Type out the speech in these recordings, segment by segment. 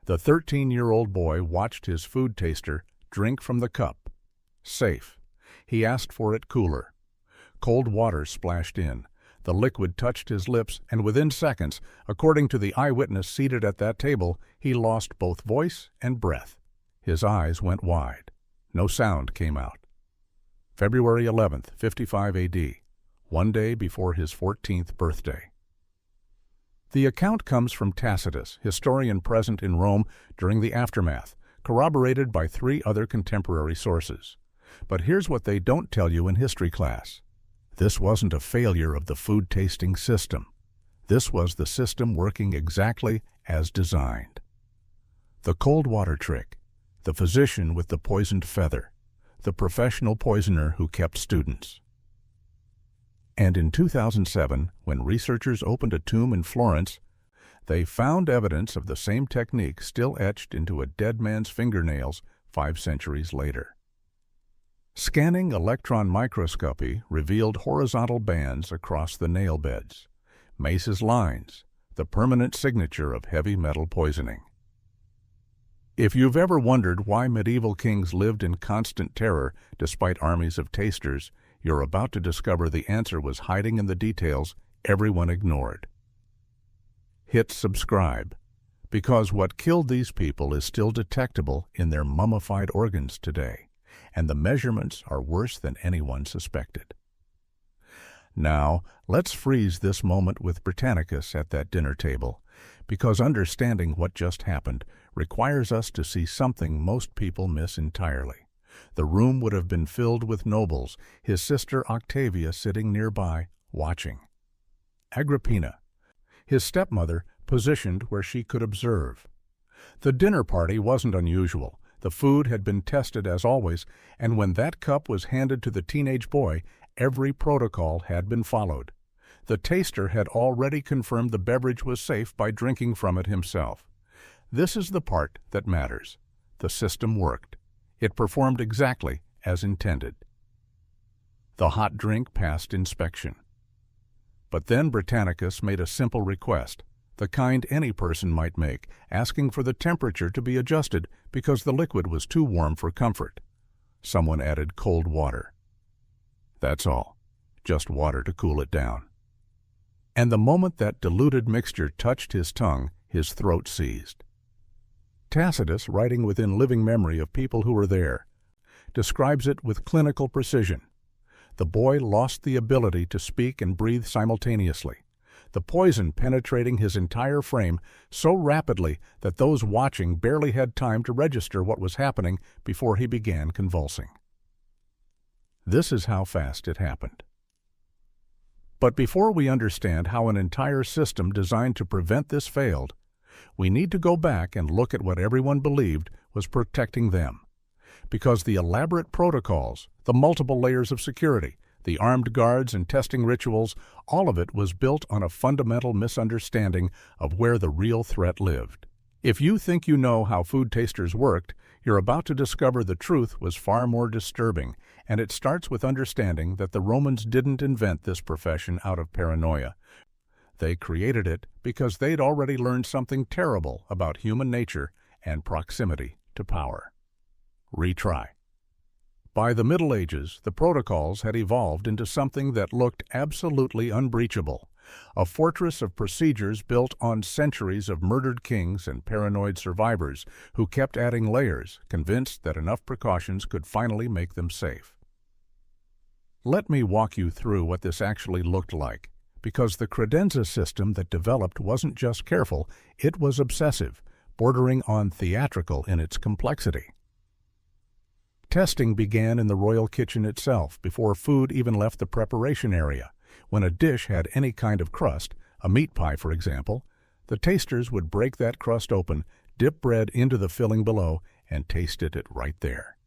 The 13-year-old boy watched his food taster drink from the cup. Safe. He asked for it cooler. Cold water splashed in. The liquid touched his lips, and within seconds, according to the eyewitness seated at that table, he lost both voice and breath. His eyes went wide. No sound came out. February 11th, 55 AD, one day before his 14th birthday. The account comes from Tacitus, historian present in Rome during the aftermath, corroborated by 3 other contemporary sources. But here's what they don't tell you in history class. This wasn't a failure of the food tasting system. This was the system working exactly as designed. The cold water trick, the physician with the poisoned feather, the professional poisoner who kept students. And in 2007, when researchers opened a tomb in Florence, they found evidence of the same technique still etched into a dead man's fingernails 5 centuries later. Scanning electron microscopy revealed horizontal bands across the nail beds, Mace's lines, the permanent signature of heavy metal poisoning. If you've ever wondered why medieval kings lived in constant terror despite armies of tasters, you're about to discover the answer was hiding in the details everyone ignored. Hit subscribe, because what killed these people is still detectable in their mummified organs today, and the measurements are worse than anyone suspected. Now, let's freeze this moment with Britannicus at that dinner table, because understanding what just happened requires us to see something most people miss entirely. The room would have been filled with nobles, his sister Octavia sitting nearby, watching. Agrippina, his stepmother, positioned where she could observe. The dinner party wasn't unusual. The food had been tested as always, and when that cup was handed to the teenage boy, every protocol had been followed. The taster had already confirmed the beverage was safe by drinking from it himself. This is the part that matters. The system worked. It performed exactly as intended. The hot drink passed inspection. But then Britannicus made a simple request, the kind any person might make, asking for the temperature to be adjusted because the liquid was too warm for comfort. Someone added cold water. That's all, just water to cool it down. And the moment that diluted mixture touched his tongue, his throat seized. Tacitus, writing within living memory of people who were there, describes it with clinical precision. The boy lost the ability to speak and breathe simultaneously, the poison penetrating his entire frame so rapidly that those watching barely had time to register what was happening before he began convulsing. This is how fast it happened. But before we understand how an entire system designed to prevent this failed, we need to go back and look at what everyone believed was protecting them. Because the elaborate protocols, the multiple layers of security, the armed guards and testing rituals, all of it was built on a fundamental misunderstanding of where the real threat lived. If you think you know how food tasters worked, you're about to discover the truth was far more disturbing, and it starts with understanding that the Romans didn't invent this profession out of paranoia. They created it because they'd already learned something terrible about human nature and proximity to power. Retry. By the Middle Ages, the protocols had evolved into something that looked absolutely unbreachable, a fortress of procedures built on centuries of murdered kings and paranoid survivors who kept adding layers, convinced that enough precautions could finally make them safe. Let me walk you through what this actually looked like, because the credenza system that developed wasn't just careful, it was obsessive, bordering on theatrical in its complexity. Testing began in the royal kitchen itself before food even left the preparation area. When a dish had any kind of crust, a meat pie for example, the tasters would break that crust open, dip bread into the filling below, and tasted it right there.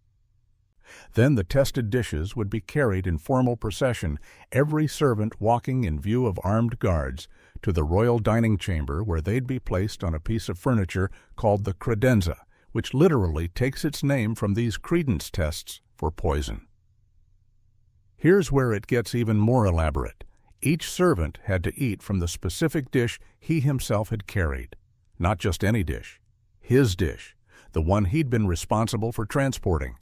Then the tested dishes would be carried in formal procession, every servant walking in view of armed guards, to the royal dining chamber where they'd be placed on a piece of furniture called the credenza, which literally takes its name from these credence tests for poison. Here's where it gets even more elaborate. Each servant had to eat from the specific dish he himself had carried. Not just any dish. his dish, the one he'd been responsible for transporting.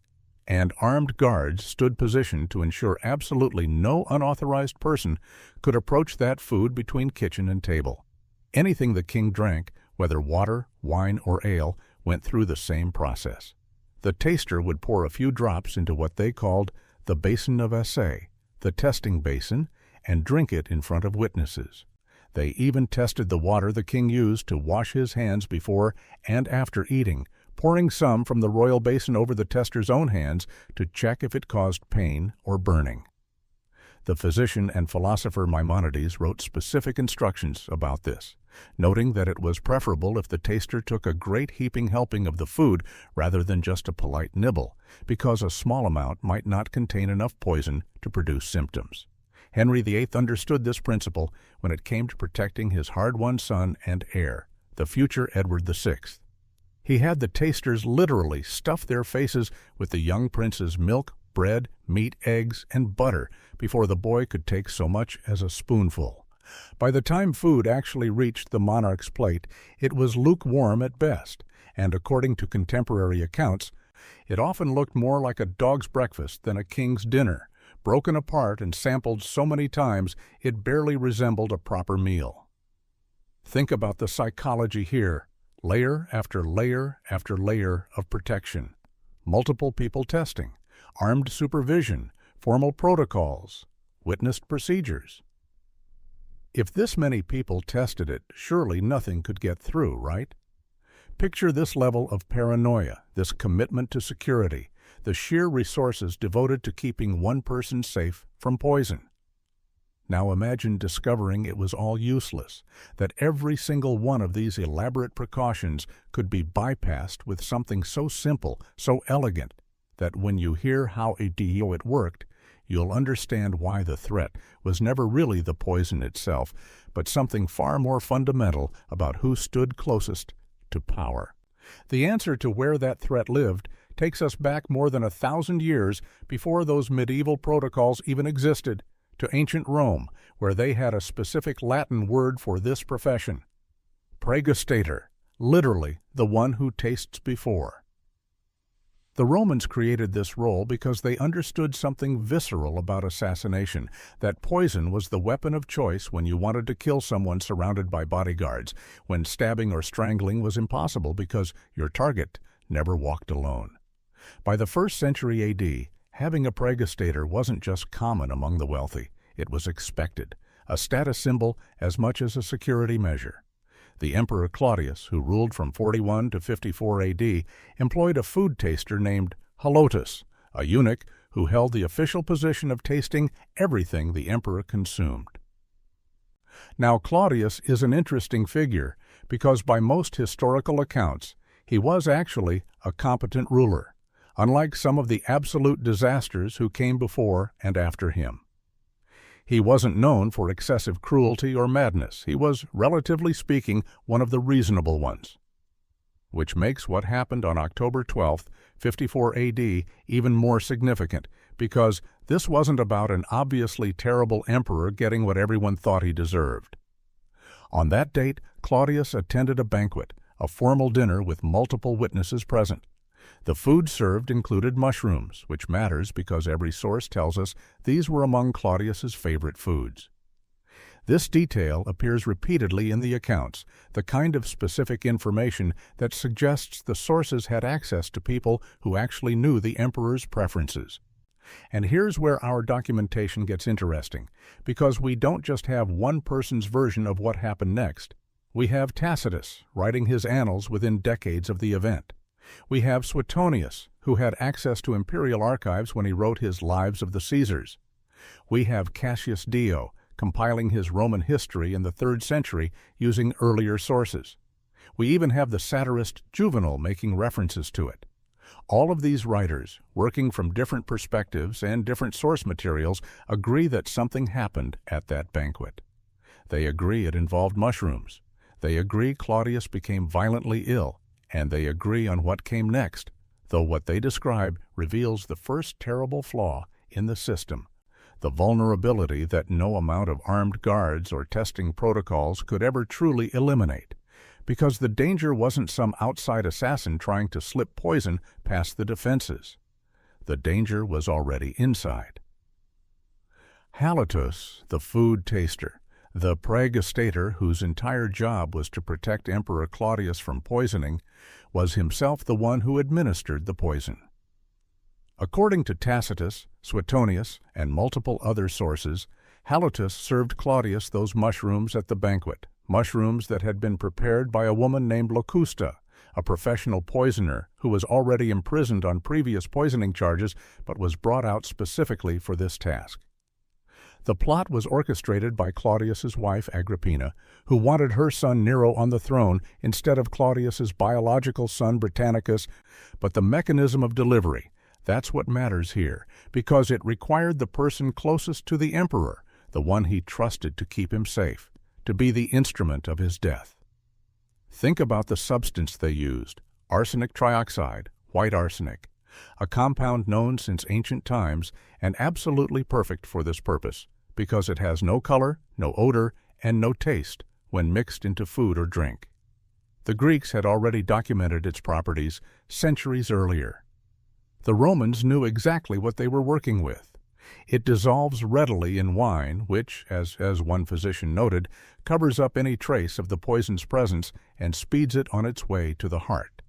And armed guards stood positioned to ensure absolutely no unauthorized person could approach that food between kitchen and table. Anything the king drank, whether water, wine, or ale, went through the same process. The taster would pour a few drops into what they called the basin of assay, the testing basin, and drink it in front of witnesses. They even tested the water the king used to wash his hands before and after eating, pouring some from the royal basin over the tester's own hands to check if it caused pain or burning. The physician and philosopher Maimonides wrote specific instructions about this, noting that it was preferable if the taster took a great heaping helping of the food rather than just a polite nibble, because a small amount might not contain enough poison to produce symptoms. Henry VIII understood this principle when it came to protecting his hard-won son and heir, the future Edward VI. He had the tasters literally stuff their faces with the young prince's milk, bread, meat, eggs, and butter before the boy could take so much as a spoonful. By the time food actually reached the monarch's plate, it was lukewarm at best, and according to contemporary accounts, it often looked more like a dog's breakfast than a king's dinner, broken apart and sampled so many times it barely resembled a proper meal. Think about the psychology here. Layer after layer after layer of protection. Multiple people testing, armed supervision, formal protocols, witnessed procedures. If this many people tested it, surely nothing could get through, right? Picture this level of paranoia, this commitment to security, the sheer resources devoted to keeping one person safe from poison. Now imagine discovering it was all useless, that every single one of these elaborate precautions could be bypassed with something so simple, so elegant, that when you hear how it worked, you'll understand why the threat was never really the poison itself, but something far more fundamental about who stood closest to power. The answer to where that threat lived takes us back more than 1,000 years before those medieval protocols even existed, to ancient Rome, where they had a specific Latin word for this profession. Pregustator, literally the one who tastes before. The Romans created this role because they understood something visceral about assassination, that poison was the weapon of choice when you wanted to kill someone surrounded by bodyguards, when stabbing or strangling was impossible because your target never walked alone. By the 1st century A.D., having a pregustator wasn't just common among the wealthy, it was expected, a status symbol as much as a security measure. The Emperor Claudius, who ruled from 41 to 54 A.D., employed a food taster named Helotus, a eunuch who held the official position of tasting everything the emperor consumed. Now Claudius is an interesting figure because by most historical accounts, he was actually a competent ruler, unlike some of the absolute disasters who came before and after him. He wasn't known for excessive cruelty or madness. He was, relatively speaking, one of the reasonable ones. Which makes what happened on October 12, 54 A.D. even more significant, because this wasn't about an obviously terrible emperor getting what everyone thought he deserved. On that date, Claudius attended a banquet, a formal dinner with multiple witnesses present. The food served included mushrooms, which matters because every source tells us these were among Claudius's favorite foods. This detail appears repeatedly in the accounts, the kind of specific information that suggests the sources had access to people who actually knew the emperor's preferences. And here's where our documentation gets interesting, because we don't just have one person's version of what happened next. We have Tacitus writing his annals within decades of the event. We have Suetonius, who had access to imperial archives when he wrote his Lives of the Caesars. We have Cassius Dio compiling his Roman history in the 3rd century using earlier sources. We even have the satirist Juvenal making references to it. All of these writers, working from different perspectives and different source materials, agree that something happened at that banquet. They agree it involved mushrooms. They agree Claudius became violently ill. And they agree on what came next, though what they describe reveals the first terrible flaw in the system, the vulnerability that no amount of armed guards or testing protocols could ever truly eliminate, because the danger wasn't some outside assassin trying to slip poison past the defenses. The danger was already inside. Tacitus, the food taster, the praegustator whose entire job was to protect Emperor Claudius from poisoning, was himself the one who administered the poison. According to Tacitus, Suetonius, and multiple other sources, Tacitus served Claudius those mushrooms at the banquet, mushrooms that had been prepared by a woman named Locusta, a professional poisoner who was already imprisoned on previous poisoning charges but was brought out specifically for this task. The plot was orchestrated by Claudius's wife Agrippina, who wanted her son Nero on the throne instead of Claudius's biological son Britannicus, but the mechanism of delivery, that's what matters here, because it required the person closest to the emperor, the one he trusted to keep him safe, to be the instrument of his death. Think about the substance they used: arsenic trioxide, white arsenic, a compound known since ancient times and absolutely perfect for this purpose, because it has no color, no odor, and no taste when mixed into food or drink. The Greeks had already documented its properties centuries earlier. The Romans knew exactly what they were working with. It dissolves readily in wine, which, as one physician noted, covers up any trace of the poison's presence and speeds it on its way to the heart.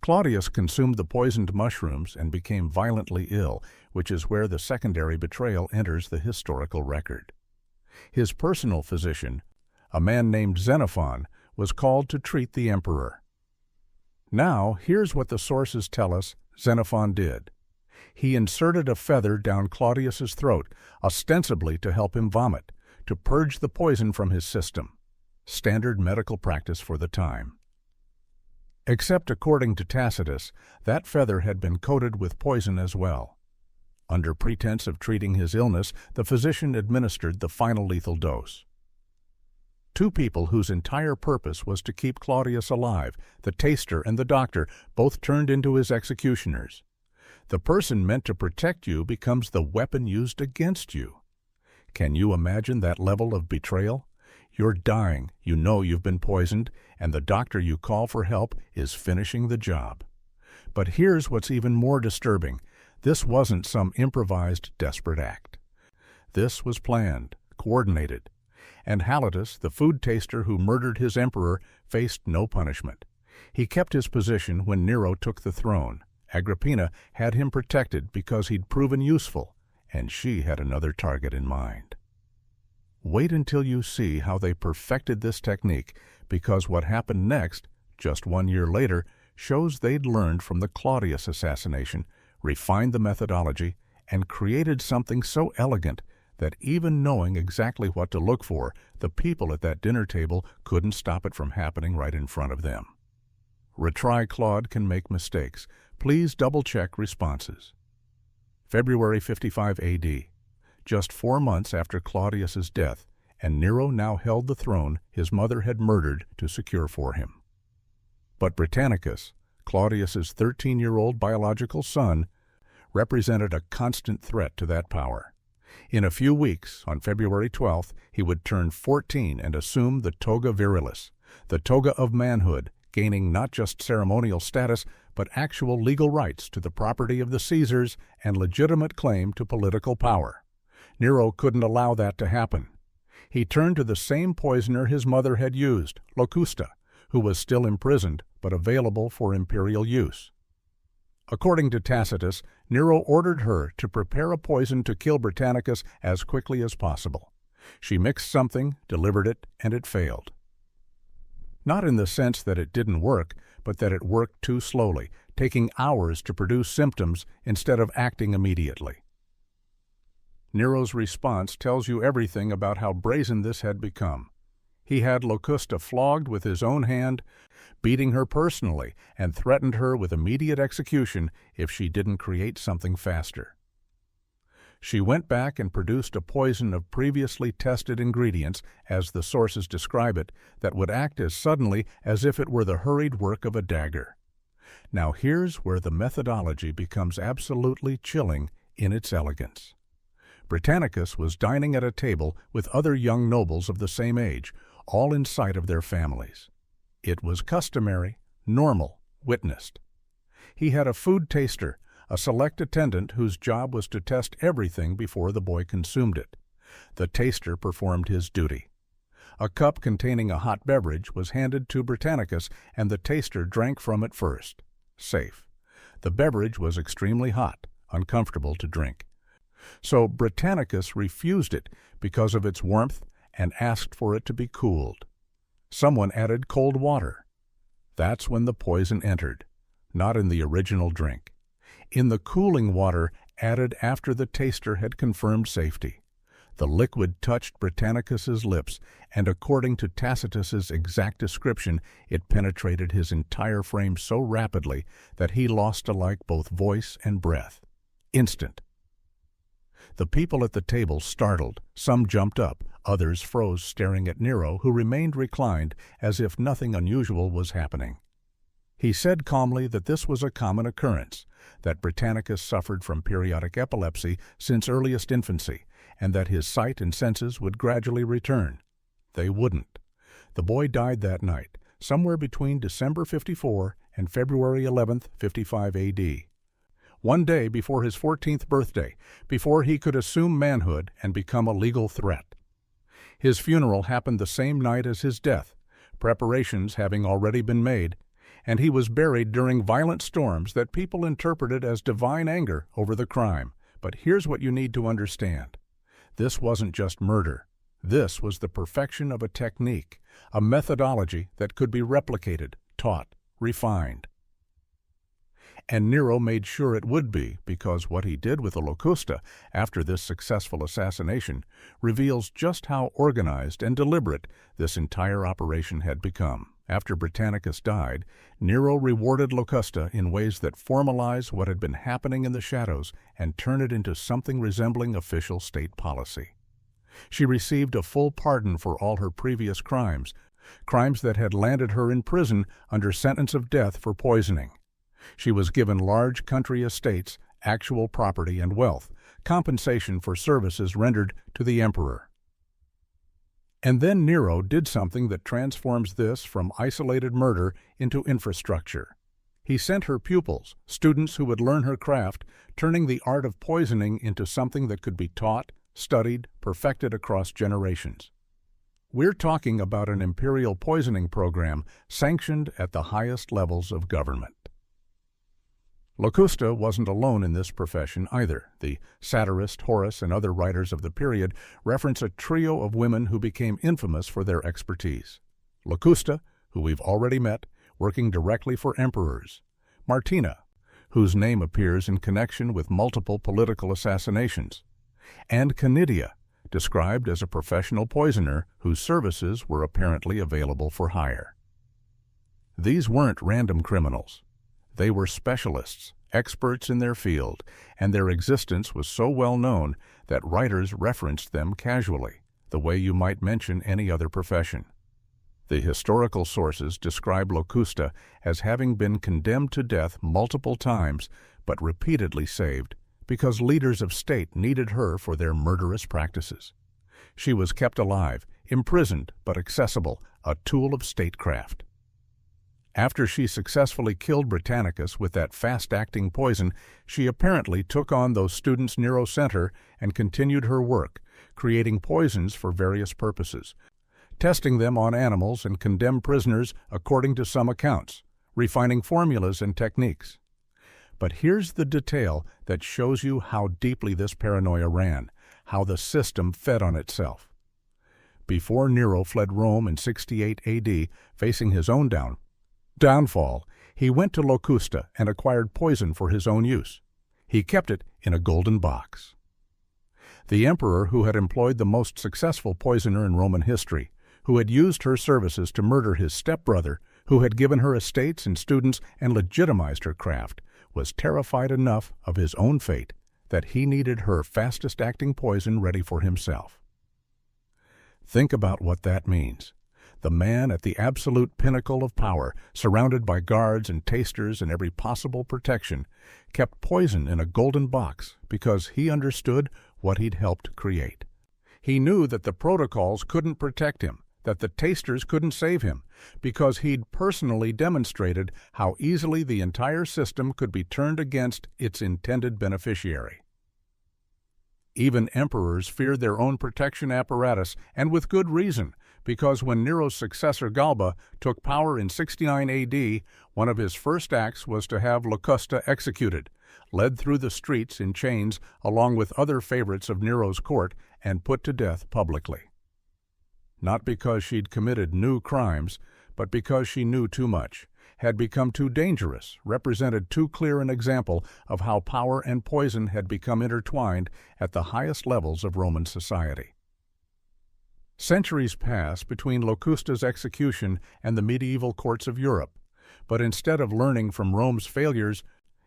Claudius consumed the poisoned mushrooms and became violently ill, which is where the secondary betrayal enters the historical record. His personal physician, a man named Xenophon, was called to treat the emperor. Now, here's what the sources tell us Xenophon did. He inserted a feather down Claudius's throat, ostensibly to help him vomit, to purge the poison from his system. Standard medical practice for the time. Except according to Tacitus, that feather had been coated with poison as well. Under pretense of treating his illness, the physician administered the final lethal dose. Two people whose entire purpose was to keep Claudius alive, the taster and the doctor, both turned into his executioners. The person meant to protect you becomes the weapon used against you. Can you imagine that level of betrayal? You're dying, you know you've been poisoned, and the doctor you call for help is finishing the job. But here's what's even more disturbing. This wasn't some improvised, desperate act. This was planned, coordinated. And Tacitus, the food taster who murdered his emperor, faced no punishment. He kept his position when Nero took the throne. Agrippina had him protected because he'd proven useful, and she had another target in mind. Wait until you see how they perfected this technique, because what happened next, just 1 year later, shows they'd learned from the Claudius assassination, refined the methodology, and created something so elegant that even knowing exactly what to look for, the people at that dinner table couldn't stop it from happening right in front of them. Retry Claude can make mistakes. Please double-check responses. February 55 AD. Just 4 months after Claudius's death, and Nero now held the throne his mother had murdered to secure for him. But Britannicus, Claudius's 13-year-old biological son, represented a constant threat to that power. In a few weeks, on February 12th, he would turn 14 and assume the toga virilis, the toga of manhood, gaining not just ceremonial status, but actual legal rights to the property of the Caesars and legitimate claim to political power. Nero couldn't allow that to happen. He turned to the same poisoner his mother had used, Locusta, who was still imprisoned but available for imperial use. According to Tacitus, Nero ordered her to prepare a poison to kill Britannicus as quickly as possible. She mixed something, delivered it, and it failed. Not in the sense that it didn't work, but that it worked too slowly, taking hours to produce symptoms instead of acting immediately. Nero's response tells you everything about how brazen this had become. He had Locusta flogged with his own hand, beating her personally, and threatened her with immediate execution if she didn't create something faster. She went back and produced a poison of previously tested ingredients, as the sources describe it, that would act as suddenly as if it were the hurried work of a dagger. Now here's where the methodology becomes absolutely chilling in its elegance. Britannicus was dining at a table with other young nobles of the same age, all in sight of their families. It was customary, normal, witnessed. He had a food taster, a select attendant whose job was to test everything before the boy consumed it. The taster performed his duty. A cup containing a hot beverage was handed to Britannicus, and the taster drank from it first. Safe. The beverage was extremely hot, uncomfortable to drink. So Britannicus refused it because of its warmth and asked for it to be cooled. Someone added cold water. That's when the poison entered, not in the original drink. In the cooling water added after the taster had confirmed safety. The liquid touched Britannicus's lips, and according to Tacitus's exact description, it penetrated his entire frame so rapidly that he lost alike both voice and breath. Instant. The people at the table startled, some jumped up, others froze staring at Nero, who remained reclined as if nothing unusual was happening. He said calmly that this was a common occurrence, that Britannicus suffered from periodic epilepsy since earliest infancy, and that his sight and senses would gradually return. They wouldn't. The boy died that night, somewhere between December 54 and February 11, 55 A.D., one day before his 14th birthday, before he could assume manhood and become a legal threat. His funeral happened the same night as his death, preparations having already been made, and he was buried during violent storms that people interpreted as divine anger over the crime. But here's what you need to understand. This wasn't just murder. This was the perfection of a technique, a methodology that could be replicated, taught, refined. And Nero made sure it would be, because what he did with the Locusta after this successful assassination reveals just how organized and deliberate this entire operation had become. After Britannicus died, Nero rewarded Locusta in ways that formalize what had been happening in the shadows and turn it into something resembling official state policy. She received a full pardon for all her previous crimes, crimes that had landed her in prison under sentence of death for poisoning. She was given large country estates, actual property and wealth, compensation for services rendered to the emperor. And then Nero did something that transforms this from isolated murder into infrastructure. He sent her pupils, students who would learn her craft, turning the art of poisoning into something that could be taught, studied, perfected across generations. We're talking about an imperial poisoning program sanctioned at the highest levels of government. Locusta wasn't alone in this profession either. The satirist Horace and other writers of the period reference a trio of women who became infamous for their expertise. Locusta, who we've already met, working directly for emperors. Martina, whose name appears in connection with multiple political assassinations. And Canidia, described as a professional poisoner whose services were apparently available for hire. These weren't random criminals. They were specialists, experts in their field, and their existence was so well known that writers referenced them casually, the way you might mention any other profession. The historical sources describe Locusta as having been condemned to death multiple times, but repeatedly saved, because leaders of state needed her for their murderous practices. She was kept alive, imprisoned but accessible, a tool of statecraft. After she successfully killed Britannicus with that fast-acting poison, she apparently took on those students Nero sent her and continued her work, creating poisons for various purposes, testing them on animals and condemned prisoners according to some accounts, refining formulas and techniques. But here's the detail that shows you how deeply this paranoia ran, how the system fed on itself. Before Nero fled Rome in 68 AD, facing his own downfall, he went to Locusta and acquired poison for his own use. He kept it in a golden box. The emperor, who had employed the most successful poisoner in Roman history, who had used her services to murder his stepbrother, who had given her estates and students and legitimized her craft, was terrified enough of his own fate that he needed her fastest-acting poison ready for himself. Think about what that means. The man at the absolute pinnacle of power, surrounded by guards and tasters and every possible protection, kept poison in a golden box because he understood what he'd helped create. He knew that the protocols couldn't protect him, that the tasters couldn't save him, because he'd personally demonstrated how easily the entire system could be turned against its intended beneficiary. Even emperors feared their own protection apparatus, and with good reason, because when Nero's successor Galba took power in 69 AD, one of his first acts was to have Locusta executed, led through the streets in chains along with other favorites of Nero's court, and put to death publicly. Not because she'd committed new crimes, but because she knew too much, had become too dangerous, represented too clear an example of how power and poison had become intertwined at the highest levels of Roman society. Centuries pass between Locusta's execution and the medieval courts of Europe, but instead of learning from Rome's failures,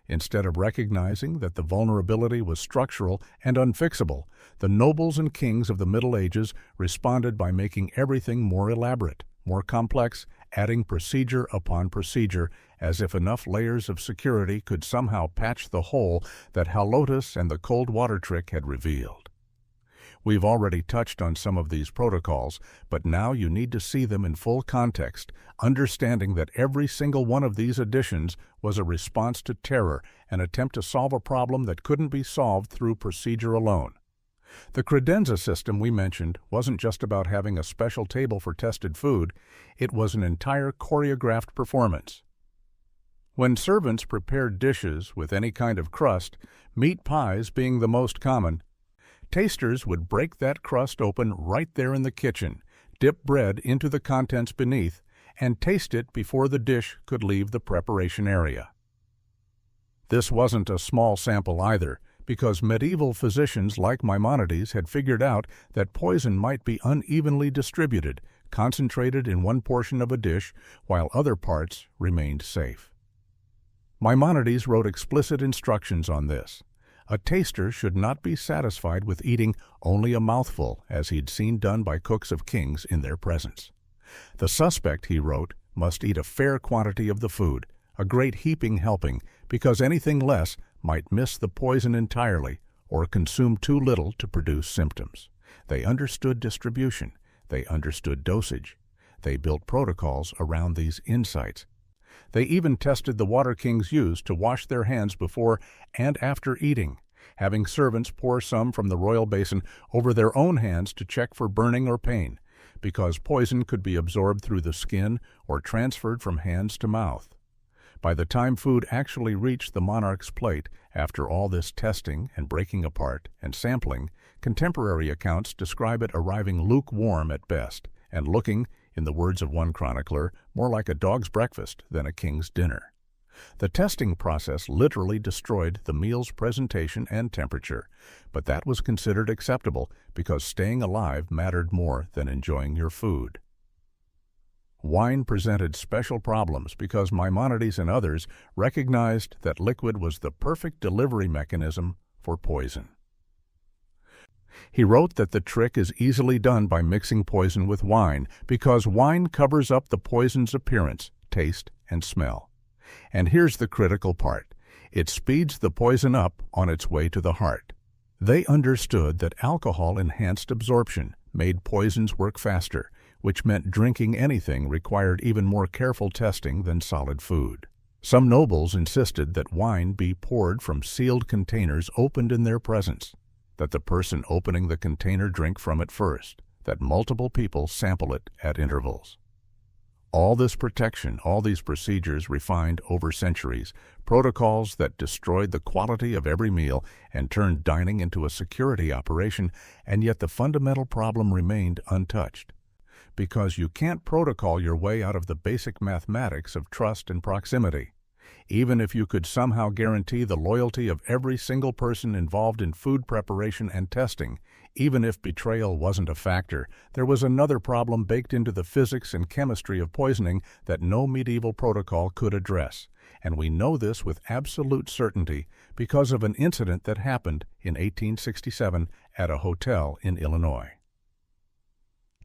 instead of recognizing that the vulnerability was structural and unfixable, the nobles and kings of the Middle Ages responded by making everything more elaborate, more complex, adding procedure upon procedure, as if enough layers of security could somehow patch the hole that Halotus and the cold water trick had revealed. We've already touched on some of these protocols, but now you need to see them in full context, understanding that every single one of these additions was a response to terror, an attempt to solve a problem that couldn't be solved through procedure alone. The credenza system we mentioned wasn't just about having a special table for tested food, it was an entire choreographed performance. When servants prepared dishes with any kind of crust, meat pies being the most common, tasters would break that crust open right there in the kitchen, dip bread into the contents beneath, and taste it before the dish could leave the preparation area. This wasn't a small sample either, because medieval physicians like Maimonides had figured out that poison might be unevenly distributed, concentrated in one portion of a dish, while other parts remained safe. Maimonides wrote explicit instructions on this. A taster should not be satisfied with eating only a mouthful, as he'd seen done by cooks of kings in their presence. The suspect, he wrote, must eat a fair quantity of the food, a great heaping helping, because anything less might miss the poison entirely or consume too little to produce symptoms. They understood distribution. They understood dosage. They built protocols around these insights. They even tested the water kings used to wash their hands before and after eating, having servants pour some from the royal basin over their own hands to check for burning or pain, because poison could be absorbed through the skin or transferred from hands to mouth. By the time food actually reached the monarch's plate, after all this testing and breaking apart and sampling, contemporary accounts describe it arriving lukewarm at best and looking, in the words of one chronicler, more like a dog's breakfast than a king's dinner. The testing process literally destroyed the meal's presentation and temperature, but that was considered acceptable because staying alive mattered more than enjoying your food. Wine presented special problems because Maimonides and others recognized that liquid was the perfect delivery mechanism for poison. He wrote that the trick is easily done by mixing poison with wine because wine covers up the poison's appearance, taste, and smell. And here's the critical part. It speeds the poison up on its way to the heart. They understood that alcohol enhanced absorption, made poisons work faster, which meant drinking anything required even more careful testing than solid food. Some nobles insisted that wine be poured from sealed containers opened in their presence, that the person opening the container drink from it first, that multiple people sample it at intervals. All this protection, all these procedures refined over centuries, protocols that destroyed the quality of every meal and turned dining into a security operation, and yet the fundamental problem remained untouched. Because you can't protocol your way out of the basic mathematics of trust and proximity. Even if you could somehow guarantee the loyalty of every single person involved in food preparation and testing, even if betrayal wasn't a factor, there was another problem baked into the physics and chemistry of poisoning that no medieval protocol could address. And we know this with absolute certainty because of an incident that happened in 1867 at a hotel in Illinois.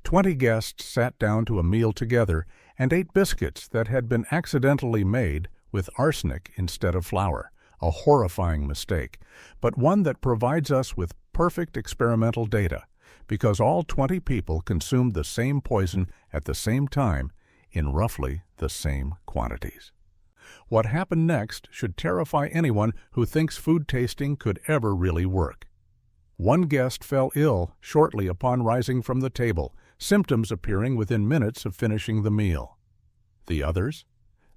20 guests sat down to a meal together and ate biscuits that had been accidentally made with arsenic instead of flour, a horrifying mistake, but one that provides us with perfect experimental data, because all 20 people consumed the same poison at the same time in roughly the same quantities. What happened next should terrify anyone who thinks food tasting could ever really work. One guest fell ill shortly upon rising from the table, symptoms appearing within minutes of finishing the meal. The others?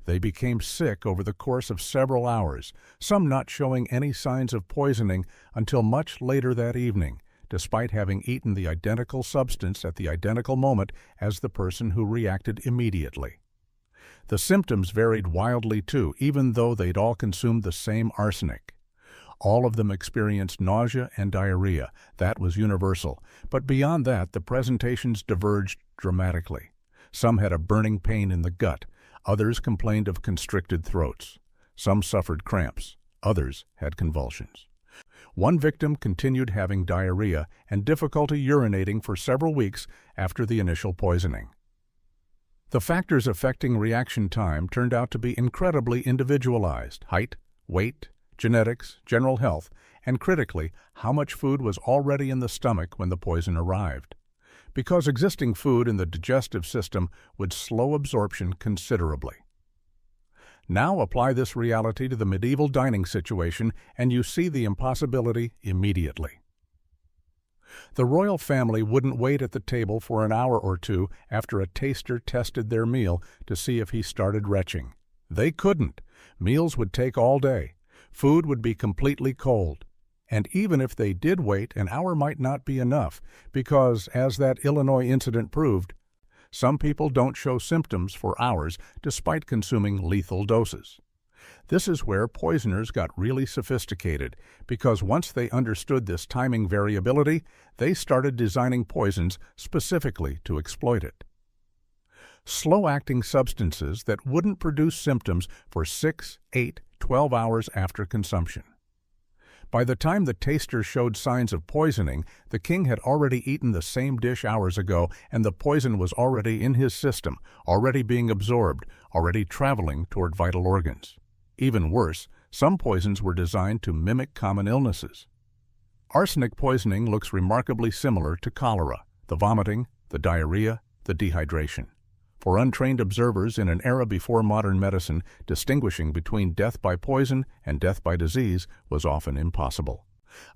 They became sick over the course of several hours, some not showing any signs of poisoning until much later that evening, despite having eaten the identical substance at the identical moment as the person who reacted immediately. The symptoms varied wildly too, even though they'd all consumed the same arsenic. All of them experienced nausea and diarrhea. That was universal. But beyond that, the presentations diverged dramatically. Some had a burning pain in the gut. Others complained of constricted throats. Some suffered cramps. Others had convulsions. One victim continued having diarrhea and difficulty urinating for several weeks after the initial poisoning. The factors affecting reaction time turned out to be incredibly individualized: height, weight, genetics, general health, and critically, how much food was already in the stomach when the poison arrived. Because existing food in the digestive system would slow absorption considerably. Now apply this reality to the medieval dining situation and you see the impossibility immediately. The royal family wouldn't wait at the table for an hour or two after a taster tested their meal to see if he started retching. They couldn't. Meals would take all day. Food would be completely cold. And even if they did wait, an hour might not be enough, because, as that Illinois incident proved, some people don't show symptoms for hours despite consuming lethal doses. This is where poisoners got really sophisticated, because once they understood this timing variability, they started designing poisons specifically to exploit it. Slow-acting substances that wouldn't produce symptoms for 6, 8, 12 hours after consumption. By the time the taster showed signs of poisoning, the king had already eaten the same dish hours ago, and the poison was already in his system, already being absorbed, already traveling toward vital organs. Even worse, some poisons were designed to mimic common illnesses. Arsenic poisoning looks remarkably similar to cholera: the vomiting, the diarrhea, the dehydration. For untrained observers in an era before modern medicine, distinguishing between death by poison and death by disease was often impossible.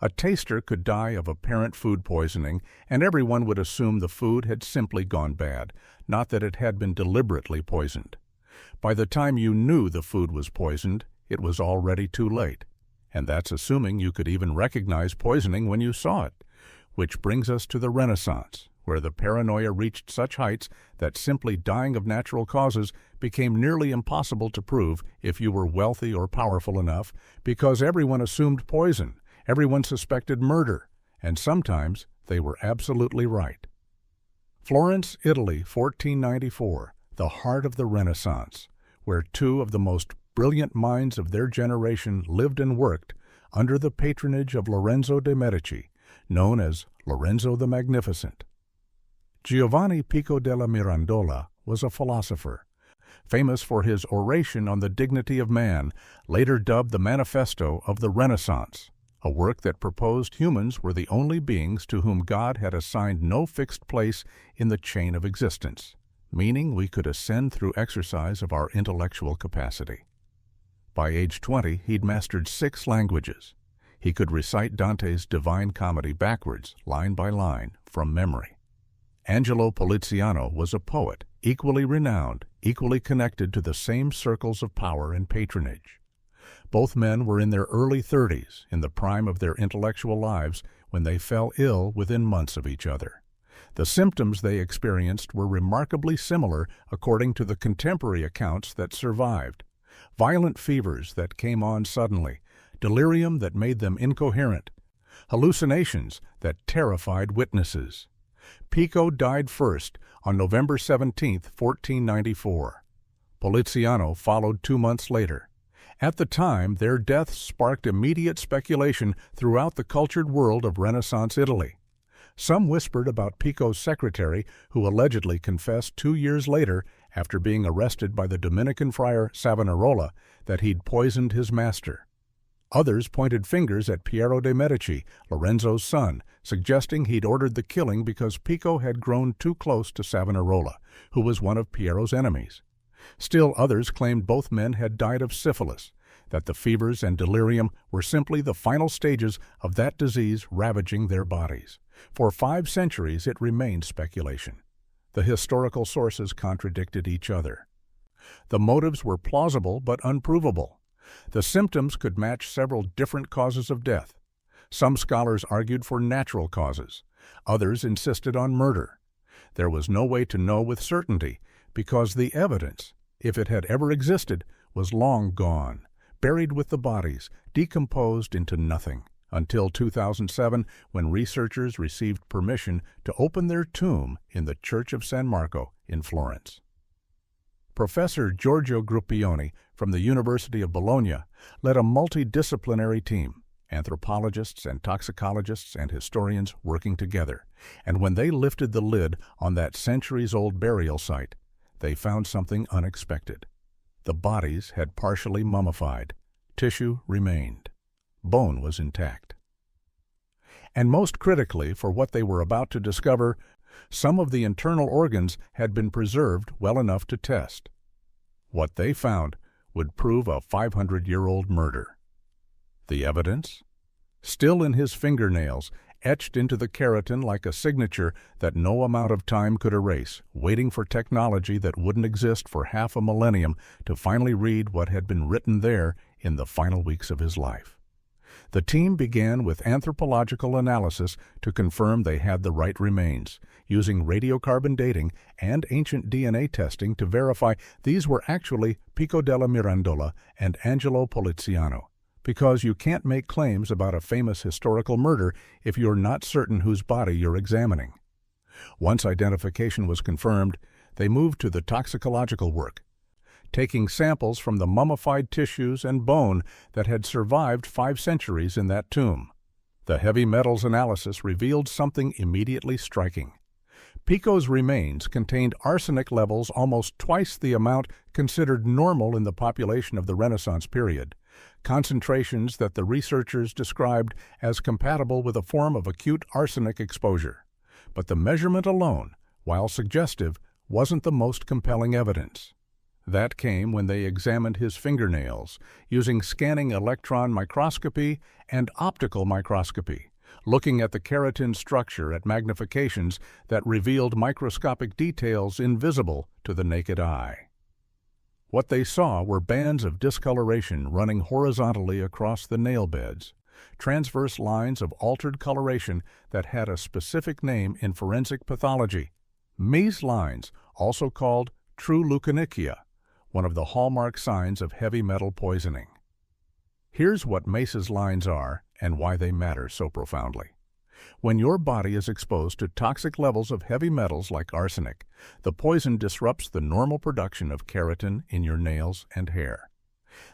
A taster could die of apparent food poisoning, and everyone would assume the food had simply gone bad, not that it had been deliberately poisoned. By the time you knew the food was poisoned, it was already too late. And that's assuming you could even recognize poisoning when you saw it. Which brings us to the Renaissance, where the paranoia reached such heights that simply dying of natural causes became nearly impossible to prove if you were wealthy or powerful enough, because everyone assumed poison, everyone suspected murder, and sometimes they were absolutely right. Florence, Italy, 1494, the heart of the Renaissance, where two of the most brilliant minds of their generation lived and worked under the patronage of Lorenzo de' Medici, known as Lorenzo the Magnificent. Giovanni Pico della Mirandola was a philosopher, famous for his oration on the dignity of man, later dubbed the Manifesto of the Renaissance, a work that proposed humans were the only beings to whom God had assigned no fixed place in the chain of existence, meaning we could ascend through exercise of our intellectual capacity. By age 20, he'd mastered 6 languages. He could recite Dante's Divine Comedy backwards, line by line, from memory. Angelo Poliziano was a poet, equally renowned, equally connected to the same circles of power and patronage. Both men were in their early 30s, in the prime of their intellectual lives, when they fell ill within months of each other. The symptoms they experienced were remarkably similar according to the contemporary accounts that survived. Violent fevers that came on suddenly, delirium that made them incoherent, hallucinations that terrified witnesses. Pico died first on November 17, 1494. Poliziano followed 2 months later. At the time, their deaths sparked immediate speculation throughout the cultured world of Renaissance Italy. Some whispered about Pico's secretary, who allegedly confessed 2 years later, after being arrested by the Dominican friar Savonarola, that he'd poisoned his master. Others pointed fingers at Piero de' Medici, Lorenzo's son, suggesting he'd ordered the killing because Pico had grown too close to Savonarola, who was one of Piero's enemies. Still others claimed both men had died of syphilis, that the fevers and delirium were simply the final stages of that disease ravaging their bodies. For 5 centuries it remained speculation. The historical sources contradicted each other. The motives were plausible but unprovable. The symptoms could match several different causes of death. Some scholars argued for natural causes. Others insisted on murder. There was no way to know with certainty because the evidence, if it had ever existed, was long gone, buried with the bodies, decomposed into nothing, until 2007 when researchers received permission to open their tomb in the Church of San Marco in Florence. Professor Giorgio Gruppioni from the University of Bologna led a multidisciplinary team, anthropologists and toxicologists and historians working together, and when they lifted the lid on that centuries-old burial site, they found something unexpected. The bodies had partially mummified. Tissue remained. Bone was intact. And most critically for what they were about to discover, some of the internal organs had been preserved well enough to test. What they found would prove a 500-year-old murder. The evidence? Still in his fingernails, etched into the keratin like a signature that no amount of time could erase, waiting for technology that wouldn't exist for half a millennium to finally read what had been written there in the final weeks of his life. The team began with anthropological analysis to confirm they had the right remains, using radiocarbon dating and ancient DNA testing to verify these were actually Pico della Mirandola and Angelo Poliziano, because you can't make claims about a famous historical murder if you're not certain whose body you're examining. Once identification was confirmed, they moved to the toxicological work, taking samples from the mummified tissues and bone that had survived 5 centuries in that tomb. The heavy metals analysis revealed something immediately striking. Pico's remains contained arsenic levels almost twice the amount considered normal in the population of the Renaissance period, concentrations that the researchers described as compatible with a form of acute arsenic exposure. But the measurement alone, while suggestive, wasn't the most compelling evidence. That came when they examined his fingernails using scanning electron microscopy and optical microscopy, looking at the keratin structure at magnifications that revealed microscopic details invisible to the naked eye. What they saw were bands of discoloration running horizontally across the nail beds, transverse lines of altered coloration that had a specific name in forensic pathology, Mies lines, also called true leukonychia, one of the hallmark signs of heavy metal poisoning. Here's what Mace's lines are and why they matter so profoundly. When your body is exposed to toxic levels of heavy metals like arsenic, the poison disrupts the normal production of keratin in your nails and hair.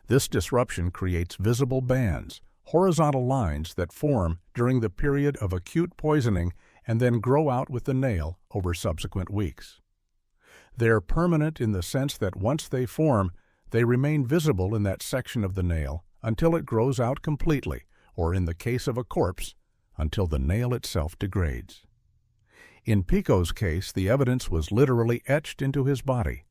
This disruption creates visible bands, horizontal lines that form during the period of acute poisoning and then grow out with the nail over subsequent weeks. They're permanent in the sense that once they form, they remain visible in that section of the nail until it grows out completely, or in the case of a corpse, until the nail itself degrades. In Pico's case, the evidence was literally etched into his body,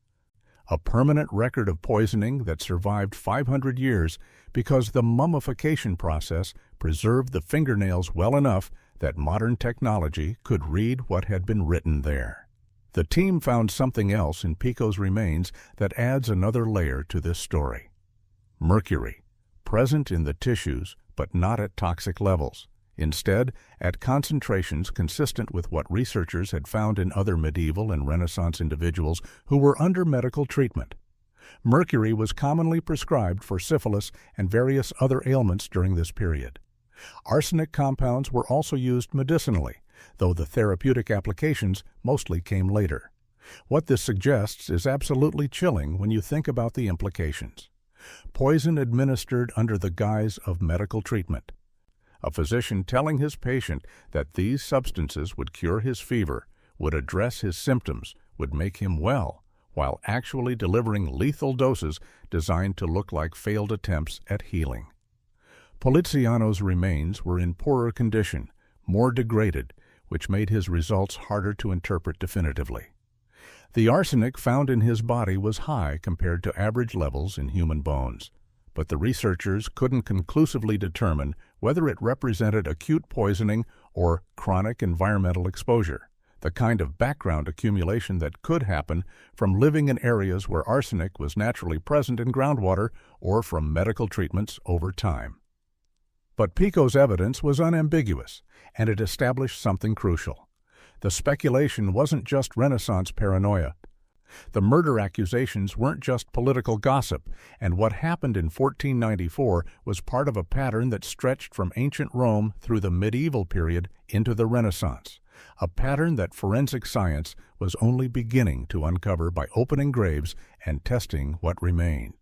a permanent record of poisoning that survived 500 years because the mummification process preserved the fingernails well enough that modern technology could read what had been written there. The team found something else in Pico's remains that adds another layer to this story. Mercury, present in the tissues but not at toxic levels, instead at concentrations consistent with what researchers had found in other medieval and Renaissance individuals who were under medical treatment. Mercury was commonly prescribed for syphilis and various other ailments during this period. Arsenic compounds were also used medicinally, though the therapeutic applications mostly came later. What this suggests is absolutely chilling when you think about the implications. Poison administered under the guise of medical treatment. A physician telling his patient that these substances would cure his fever, would address his symptoms, would make him well, while actually delivering lethal doses designed to look like failed attempts at healing. Poliziano's remains were in poorer condition, more degraded, which made his results harder to interpret definitively. The arsenic found in his body was high compared to average levels in human bones, but the researchers couldn't conclusively determine whether it represented acute poisoning or chronic environmental exposure, the kind of background accumulation that could happen from living in areas where arsenic was naturally present in groundwater or from medical treatments over time. But Pico's evidence was unambiguous, and it established something crucial. The speculation wasn't just Renaissance paranoia. The murder accusations weren't just political gossip, and what happened in 1494 was part of a pattern that stretched from ancient Rome through the medieval period into the Renaissance, a pattern that forensic science was only beginning to uncover by opening graves and testing what remained.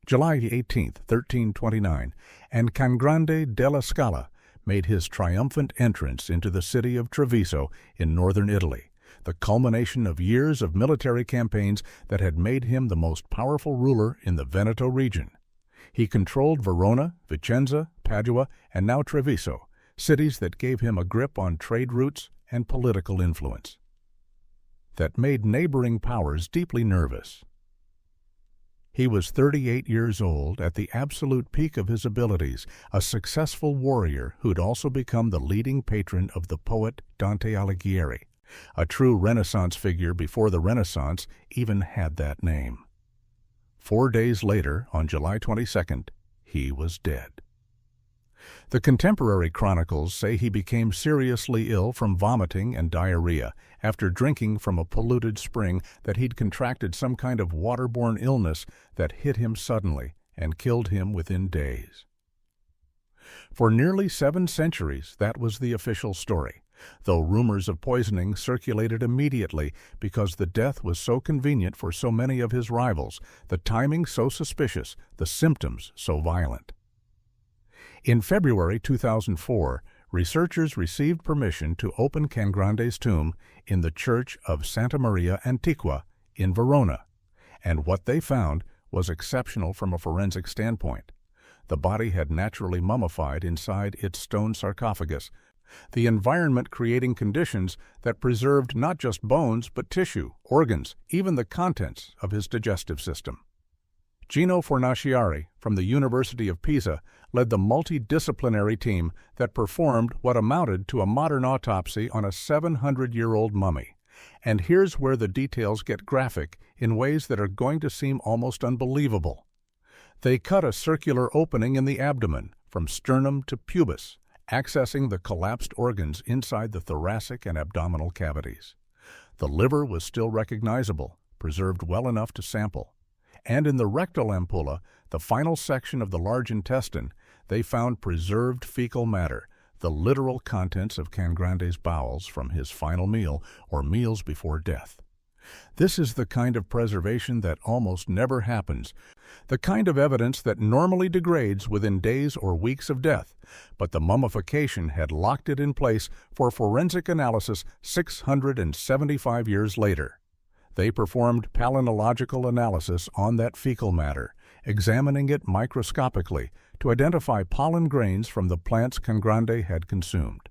July 18, 1329, and Cangrande della Scala made his triumphant entrance into the city of Treviso in northern Italy, the culmination of years of military campaigns that had made him the most powerful ruler in the Veneto region. He controlled Verona, Vicenza, Padua, and now Treviso, cities that gave him a grip on trade routes and political influence that made neighboring powers deeply nervous. He was 38 years old at the absolute peak of his abilities, a successful warrior who'd also become the leading patron of the poet Dante Alighieri, a true Renaissance figure before the Renaissance even had that name. 4 days later, on July 22nd, he was dead. The contemporary chronicles say he became seriously ill from vomiting and diarrhea after drinking from a polluted spring, that he'd contracted some kind of waterborne illness that hit him suddenly and killed him within days. For nearly 7 centuries, that was the official story, though rumors of poisoning circulated immediately because the death was so convenient for so many of his rivals, the timing so suspicious, the symptoms so violent. In February 2004, researchers received permission to open Cangrande's tomb in the Church of Santa Maria Antiqua in Verona, and what they found was exceptional from a forensic standpoint. The body had naturally mummified inside its stone sarcophagus, the environment creating conditions that preserved not just bones but tissue, organs, even the contents of his digestive system. Gino Fornaciari from the University of Pisa led the multidisciplinary team that performed what amounted to a modern autopsy on a 700-year-old mummy. And here's where the details get graphic in ways that are going to seem almost unbelievable. They cut a circular opening in the abdomen from sternum to pubis, accessing the collapsed organs inside the thoracic and abdominal cavities. The liver was still recognizable, preserved well enough to sample. And in the rectal ampulla, the final section of the large intestine, they found preserved fecal matter, the literal contents of Cangrande's bowels from his final meal or meals before death. This is the kind of preservation that almost never happens, the kind of evidence that normally degrades within days or weeks of death, but the mummification had locked it in place for forensic analysis 675 years later. They performed palynological analysis on that fecal matter, examining it microscopically to identify pollen grains from the plants Cangrande had consumed.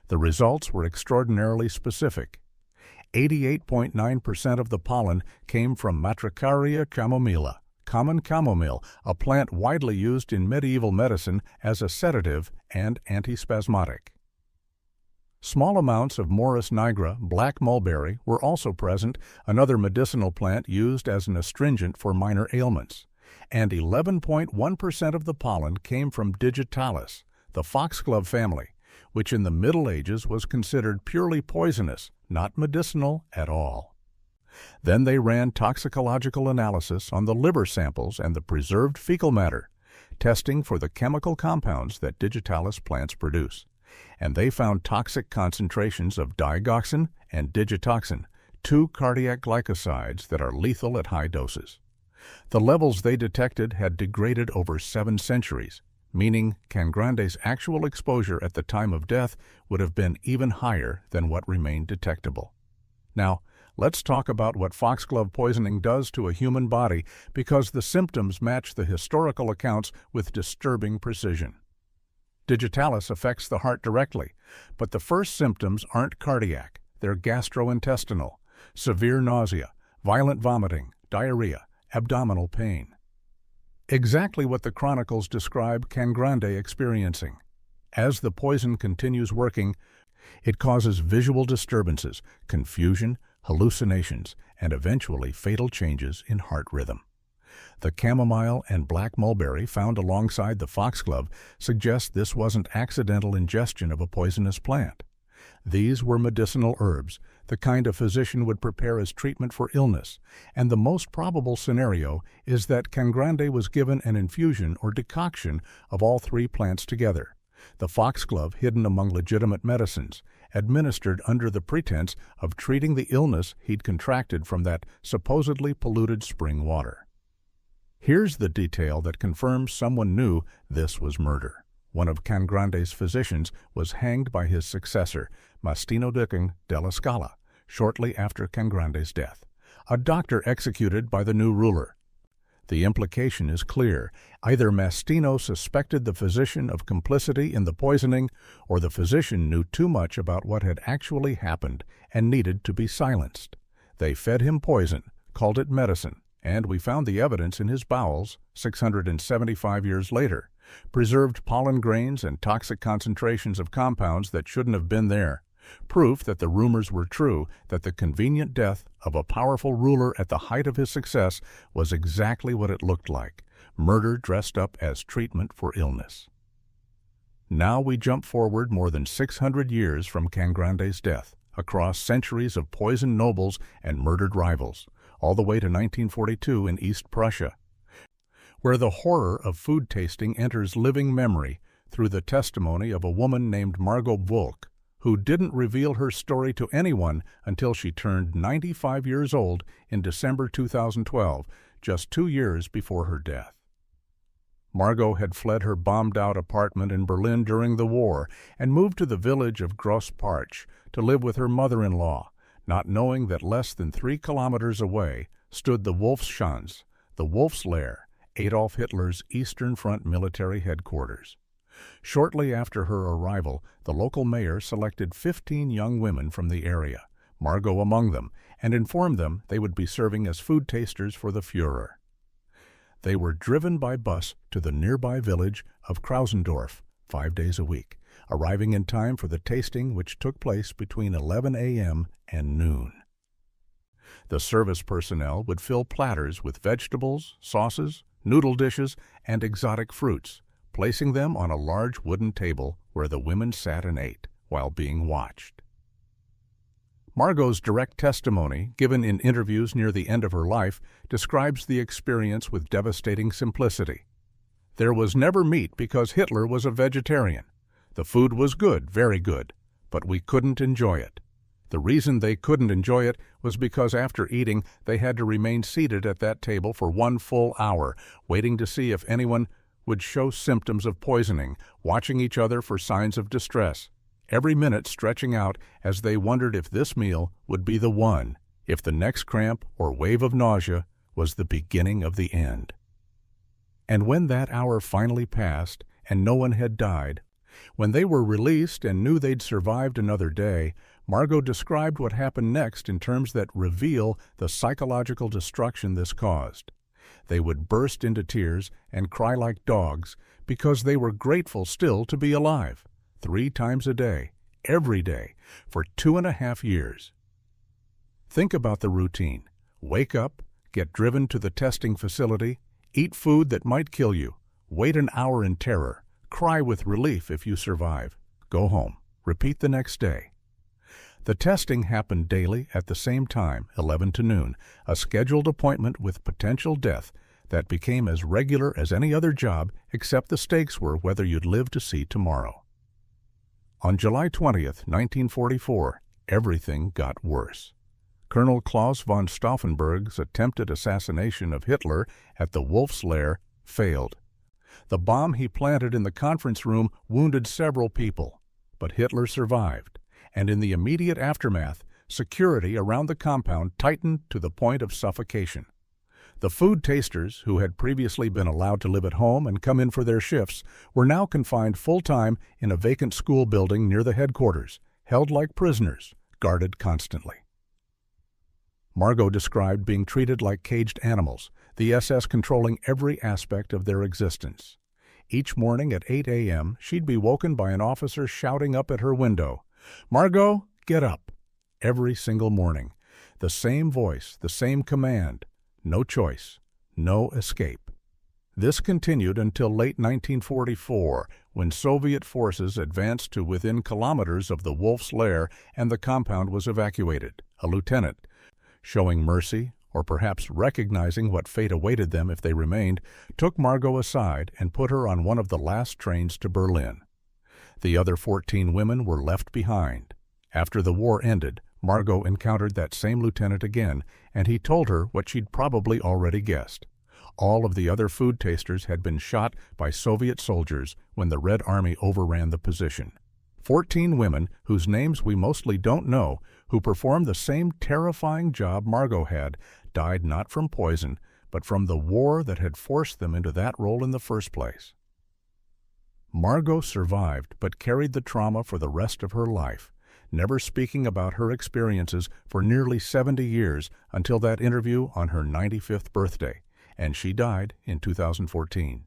The results were extraordinarily specific. 88.9% of the pollen came from Matricaria chamomilla, common chamomile, a plant widely used in medieval medicine as a sedative and antispasmodic. Small amounts of Morus nigra, black mulberry, were also present, another medicinal plant used as an astringent for minor ailments. And 11.1% of the pollen came from digitalis, the foxglove family, which in the Middle Ages was considered purely poisonous, not medicinal at all. Then they ran toxicological analysis on the liver samples and the preserved fecal matter, testing for the chemical compounds that digitalis plants produce. And they found toxic concentrations of digoxin and digitoxin, 2 cardiac glycosides that are lethal at high doses. The levels they detected had degraded over 7 centuries, meaning Cangrande's actual exposure at the time of death would have been even higher than what remained detectable. Now, Let's talk about what foxglove poisoning does to a human body, because the symptoms match the historical accounts with disturbing precision. Digitalis affects the heart directly, but the first symptoms aren't cardiac, they're gastrointestinal: severe nausea, violent vomiting, diarrhea, abdominal pain. Exactly what the chronicles describe Cangrande experiencing. As the poison continues working, it causes visual disturbances, confusion, hallucinations, and eventually fatal changes in heart rhythm. The chamomile and black mulberry found alongside the foxglove suggest this wasn't accidental ingestion of a poisonous plant. These were medicinal herbs, the kind a physician would prepare as treatment for illness, and the most probable scenario is that Cangrande was given an infusion or decoction of all three plants together. The foxglove hidden among legitimate medicines, administered under the pretense of treating the illness he'd contracted from that supposedly polluted spring water. Here's the detail that confirms someone knew this was murder. One of Cangrande's physicians was hanged by his successor, Mastino della Scala, shortly after Cangrande's death, a doctor executed by the new ruler. The implication is clear. Either Mastino suspected the physician of complicity in the poisoning, or the physician knew too much about what had actually happened and needed to be silenced. They fed him poison, called it medicine, and we found the evidence in his bowels 675 years later, preserved pollen grains and toxic concentrations of compounds that shouldn't have been there. Proof that the rumors were true, that the convenient death of a powerful ruler at the height of his success was exactly what it looked like: murder dressed up as treatment for illness. Now we jump forward more than 600 years from Cangrande's death, across centuries of poisoned nobles and murdered rivals, all the way to 1942 in East Prussia, where the horror of food tasting enters living memory through the testimony of a woman named Margot Volk, who didn't reveal her story to anyone until she turned 95 years old in December 2012, just 2 years before her death. Margot had fled her bombed-out apartment in Berlin during the war and moved to the village of Grossparch to live with her mother-in-law, not knowing that less than 3 kilometers away stood the Wolfschanz, the Wolf's Lair, Adolf Hitler's Eastern Front military headquarters. Shortly after her arrival, the local mayor selected 15 young women from the area, Margot among them, and informed them they would be serving as food tasters for the Führer. They were driven by bus to the nearby village of Krausendorf 5 days a week, arriving in time for the tasting, which took place between 11 a.m. and noon. The service personnel would fill platters with vegetables, sauces, noodle dishes, and exotic fruits, placing them on a large wooden table where the women sat and ate while being watched. Margot's direct testimony, given in interviews near the end of her life, describes the experience with devastating simplicity. There was never meat because Hitler was a vegetarian. The food was good, very good, but we couldn't enjoy it. The reason they couldn't enjoy it was because after eating, they had to remain seated at that table for 1 full hour, waiting to see if anyone would show symptoms of poisoning, watching each other for signs of distress, every minute stretching out as they wondered if this meal would be the one, if the next cramp or wave of nausea was the beginning of the end. And when that hour finally passed and no one had died, when they were released and knew they'd survived another day, Margot described what happened next in terms that reveal the psychological destruction this caused. They would burst into tears and cry like dogs because they were grateful still to be alive, 3 times a day, every day, for 2.5 years. Think about the routine. Wake up, get driven to the testing facility, eat food that might kill you, wait an hour in terror, cry with relief if you survive, go home, repeat the next day. The testing happened daily at the same time, 11 to noon, a scheduled appointment with potential death that became as regular as any other job, except the stakes were whether you'd live to see tomorrow. On July 20th, 1944, everything got worse. Colonel Klaus von Stauffenberg's attempted assassination of Hitler at the Wolf's Lair failed. The bomb he planted in the conference room wounded several people, but Hitler survived, and in the immediate aftermath, Security around the compound tightened to the point of suffocation. The food tasters, who had previously been allowed to live at home and come in for their shifts, were now confined full-time in a vacant school building near the headquarters, held like prisoners, guarded constantly. Margot described being treated like caged animals, the SS controlling every aspect of their existence. Each morning at 8 a.m., she'd be woken by an officer shouting up at her window, "Margot, get up!" Every single morning. The same voice, the same command. No choice, no escape. This continued until late 1944, when Soviet forces advanced to within kilometers of the Wolf's lair and the compound was evacuated. A lieutenant, showing mercy, or perhaps recognizing what fate awaited them if they remained, took Margot aside and put her on one of the last trains to Berlin. The other 14 women were left behind. After the war ended, Margot encountered that same lieutenant again, and he told her what she'd probably already guessed. All of the other food tasters had been shot by Soviet soldiers when the Red Army overran the position. 14 women, whose names we mostly don't know, who performed the same terrifying job Margot had, died not from poison, but from the war that had forced them into that role in the first place. Margot survived, but carried the trauma for the rest of her life, never speaking about her experiences for nearly 70 years until that interview on her 95th birthday, and she died in 2014.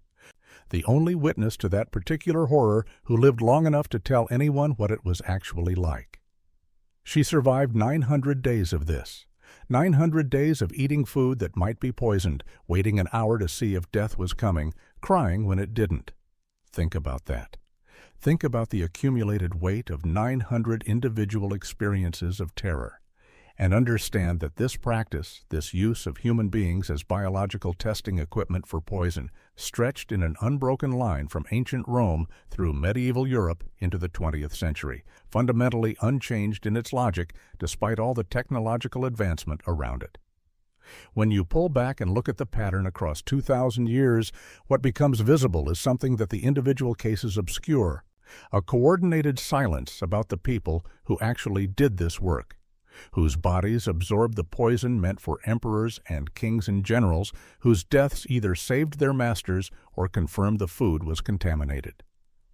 The only witness to that particular horror who lived long enough to tell anyone what it was actually like. She survived 900 days of this. 900 days of eating food that might be poisoned, waiting an hour to see if death was coming, crying when it didn't. Think about that. Think about the accumulated weight of 900 individual experiences of terror, and understand that this practice, this use of human beings as biological testing equipment for poison, stretched in an unbroken line from ancient Rome through medieval Europe into the 20th century, fundamentally unchanged in its logic despite all the technological advancement around it. When you pull back and look at the pattern across 2,000 years, what becomes visible is something that the individual cases obscure, a coordinated silence about the people who actually did this work, whose bodies absorbed the poison meant for emperors and kings and generals, whose deaths either saved their masters or confirmed the food was contaminated.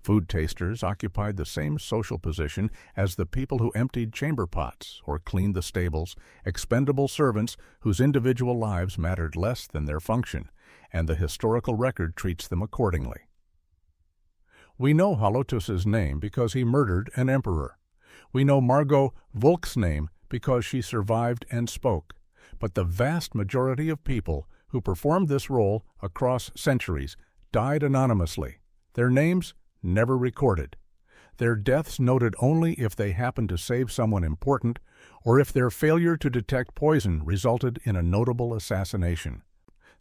Food tasters occupied the same social position as the people who emptied chamber pots or cleaned the stables, expendable servants whose individual lives mattered less than their function, and the historical record treats them accordingly. We know Halotus's name because he murdered an emperor. We know Margot Volk's name because she survived and spoke. But the vast majority of people who performed this role across centuries died anonymously, their names never recorded, their deaths noted only if they happened to save someone important or if their failure to detect poison resulted in a notable assassination.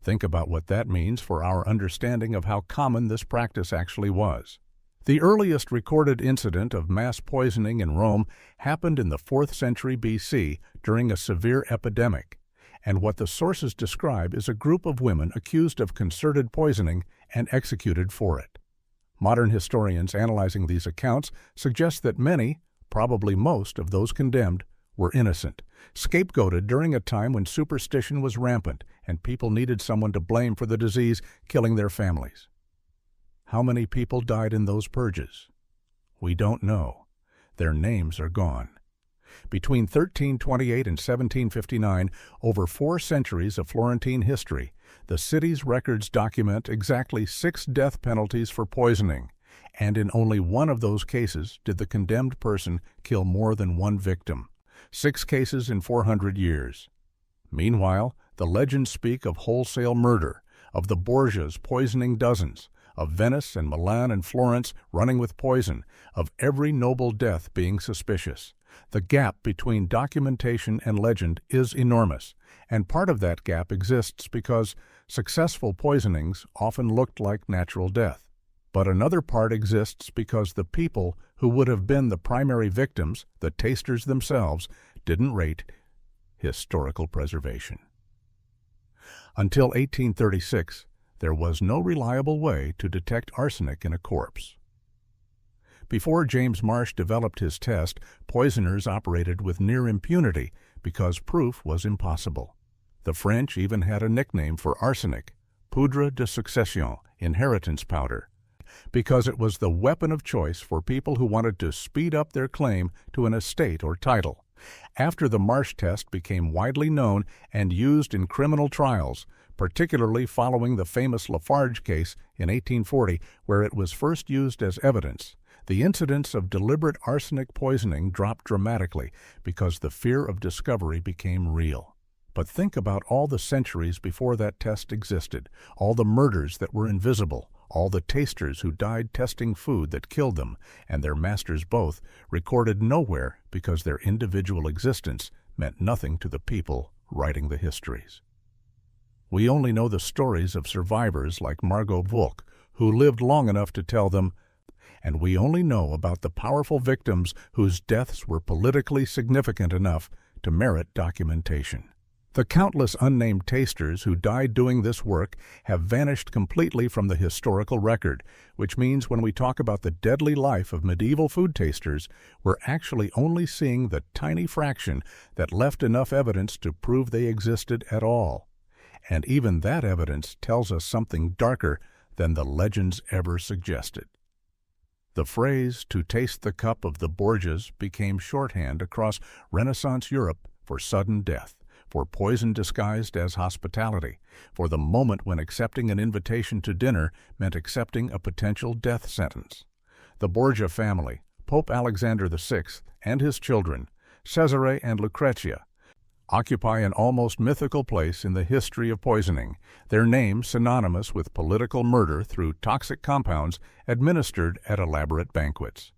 Think about what that means for our understanding of how common this practice actually was. The earliest recorded incident of mass poisoning in Rome happened in the 4th century BC during a severe epidemic, and what the sources describe is a group of women accused of concerted poisoning and executed for it. Modern historians analyzing these accounts suggest that many, probably most, of those condemned were innocent, scapegoated during a time when superstition was rampant and people needed someone to blame for the disease killing their families. How many people died in those purges? We don't know. Their names are gone. Between 1328 and 1759, over 4 centuries of Florentine history, the city's records document exactly 6 death penalties for poisoning, and in only one of those cases did the condemned person kill more than one victim. 6 cases in 400 years. Meanwhile, the legends speak of wholesale murder, of the Borgias poisoning dozens, of Venice and Milan and Florence running with poison, of every noble death being suspicious. The gap between documentation and legend is enormous, and part of that gap exists because successful poisonings often looked like natural death. But another part exists because the people who would have been the primary victims, the tasters themselves, didn't rate historical preservation. Until 1836, there was no reliable way to detect arsenic in a corpse. Before James Marsh developed his test, poisoners operated with near impunity because proof was impossible. The French even had a nickname for arsenic, poudre de succession, inheritance powder, because it was the weapon of choice for people who wanted to speed up their claim to an estate or title. After the Marsh test became widely known and used in criminal trials, particularly following the famous Lafarge case in 1840, where it was first used as evidence, the incidence of deliberate arsenic poisoning dropped dramatically because the fear of discovery became real. But think about all the centuries before that test existed, all the murders that were invisible, all the tasters who died testing food that killed them, and their masters both, recorded nowhere because their individual existence meant nothing to the people writing the histories. We only know the stories of survivors like Margot Volk, who lived long enough to tell them, and we only know about the powerful victims whose deaths were politically significant enough to merit documentation. The countless unnamed tasters who died doing this work have vanished completely from the historical record, which means when we talk about the deadly life of medieval food tasters, we're actually only seeing the tiny fraction that left enough evidence to prove they existed at all. And even that evidence tells us something darker than the legends ever suggested. The phrase, "to taste the cup of the Borgias," became shorthand across Renaissance Europe for sudden death, for poison disguised as hospitality, for the moment when accepting an invitation to dinner meant accepting a potential death sentence. The Borgia family, Pope Alexander VI and his children, Cesare and Lucrezia, occupy an almost mythical place in the history of poisoning, their name synonymous with political murder through toxic compounds administered at elaborate banquets.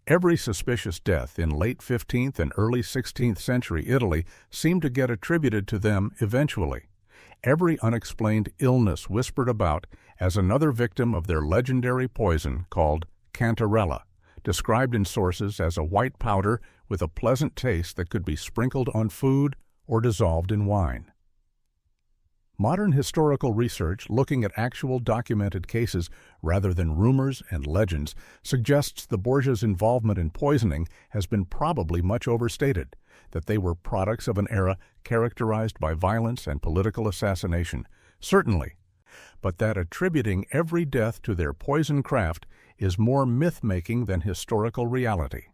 Every suspicious death in late 15th and early 16th century Italy seemed to get attributed to them eventually. Every unexplained illness whispered about as another victim of their legendary poison called cantarella, described in sources as a white powder with a pleasant taste that could be sprinkled on food or dissolved in wine. Modern historical research, looking at actual documented cases rather than rumors and legends, suggests the Borgias' involvement in poisoning has been probably much overstated, that they were products of an era characterized by violence and political assassination, certainly, but that attributing every death to their poison craft is more myth-making than historical reality.